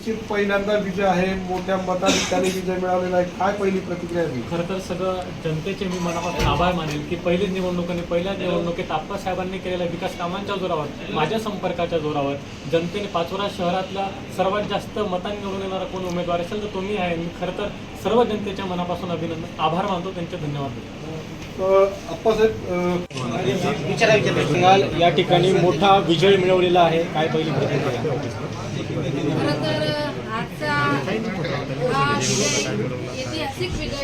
निश्चित पहिल्यांदा विजय आहे, मोठ्या मताधिक्याने विजय मिळवलेला आहे, काय पहिली प्रतिक्रिया आहे? खरं तर सगळं जनतेचे मी मनापासून आभार मानेल की पहिलीच निवडणुकीने पहिल्या निवडणुकीत आप्पासाहेबांनी केलेल्या विकास कामांच्या जोरावर, माझ्या संपर्काच्या जोरावर जनतेने पाचोरा शहरातला सर्वात जास्त मतांनी निवडून येणारा कोण उमेदवार असेल तर तुम्ही आहे. मी खरं तर सर्व जनतेच्या मनापासून अभिनंदन आभार मानतो, त्यांचे धन्यवाद देतो. आप्पासाहेब या ठिकाणी मोठा विजय मिळवलेला आहे, काय पहिली प्रतिक्रिया? खरं तर आजचा हा विजय ऐतिहासिक विजय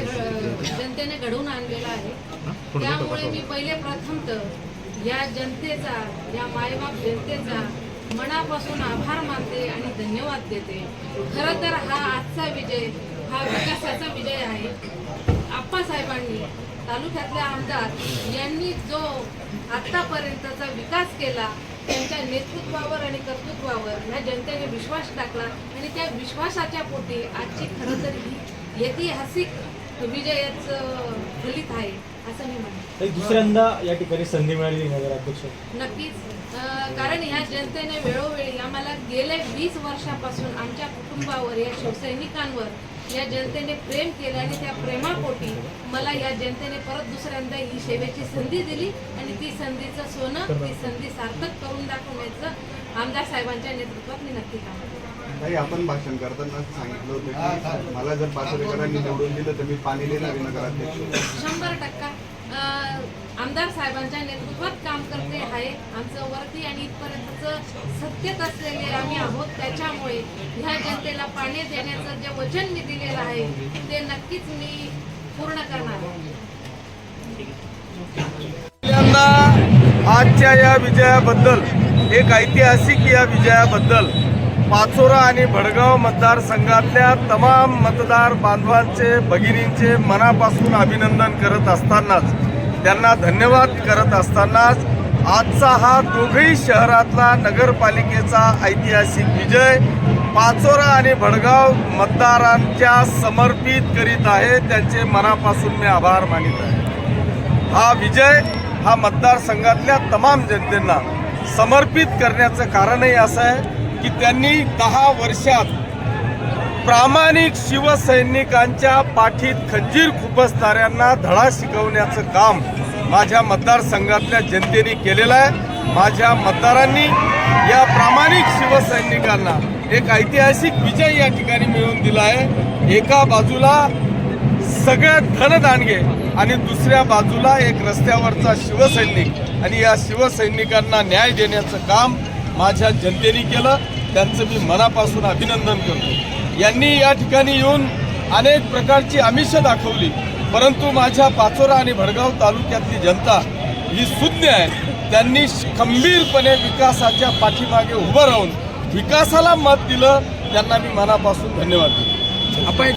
जनतेने घडवून आणलेला आहे. त्यामुळे मी पहिले प्रथमतः या जनतेचा, या मायबाप जनतेचा मनापासून आभार मानते आणि धन्यवाद देते. खरं तर हा आजचा विजय हा विकासाचा विजय आहे. आप्पासाहेबांनी, तालुक्यातले आमदार यांनी जो आतापर्यंतचा विकास केला, त्यांच्या नेतृत्वावर आणि कर्तृत्वावर ह्या जनतेने विश्वास टाकला आणि त्या विश्वासाच्या पोटी आजची खरं तर ही ऐतिहासिक विजयाचं फलित आहे असं मी म्हणते. दुसऱ्यांदा या ठिकाणी संधी मिळाली नगराध्यक्ष नक्कीच, कारण ह्या जनतेने वेळोवेळी आम्हाला गेल्या 20 वर्षापासून आमच्या कुटुंबावर, या शिवसैनिकांवर या जनतेने प्रेम केलं आणि त्या प्रेमापोटी मला या जनतेने परत दुसऱ्यांदा ही सेवेची संधी दिली आणि ती संधीचं सोनं, ती संधी सार्थक करून दाखवण्याचं आमदार साहेबांच्या नेतृत्वात मी नक्की काम करते. ताई, आपण भाषण करताना सांगितलं होतं की मला जर पाचोरेकरांनी निवडून दिलं तर मी पाणी देणार नगराध्यक्ष. 100% आमदार साहेबांच्या नेतृत्वात काम करते आहे. आमचं वरती आणि इथपर्यंतचं सत्यत असलेले आम्ही आहोत. त्याच्यामुळे ह्या जनतेला पाणी देण्याचं जे वचन मी दिलेलं आहे ते नक्कीच मी पूर्ण करणार आहे. आजच्या या विजयाबद्दल, एक ऐतिहासिक या विजयाबद्दल पाचोरा आणि भडगाव मतदारसंघातल्या तमाम मतदार बांधवांचे, भगिनींचे मनापासून अभिनंदन करत असतानाच, त्यांना धन्यवाद करत असतानाच, आजचा हा दोघही शहरातला नगरपालिकेचा ऐतिहासिक विजय पाचोरा आणि भडगाव मतदारांच्या समर्पित करीत आहे. त्यांचे मनापासून मी आभार मानित आहे. हा विजय हा मतदारसंघातल्या तमाम जनतेला समर्पित करण्याचं कारणही असं आहे की त्यांनी 10 वर्षात प्रामाणिक शिवसैनिकांच्या पाठीत खंजीर खुपसणाऱ्यांना धडा शिकवण्याचं काम माझ्या मतदारसंघातल्या जनतेने केलेलं आहे. माझ्या मतदारांनी या प्रामाणिक शिवसैनिकांना एक ऐतिहासिक विजय या ठिकाणी मिळवून दिला आहे. एका बाजूला सगळे धनदांडगे आणि दुसऱ्या बाजूला एक रस्त्यावरचा शिवसैनिक, आणि या शिवसैनिकांना न्याय देण्याचं काम माझ्या जनतेने केलं. त्यांचं मी मनापासून अभिनंदन करतो. यांनी या ठिकाणी येऊन अनेक प्रकारची आमिषं दाखवली, परंतु माझ्या पाचोरा आणि भडगाव तालुक्यातली जनता ही सुज्ञ आहे. त्यांनी खंबीरपणे विकासाच्या पाठीमागे उभं राहून विकासाला मत दिलं. त्यांना मी मनापासून धन्यवाद देतो. आपण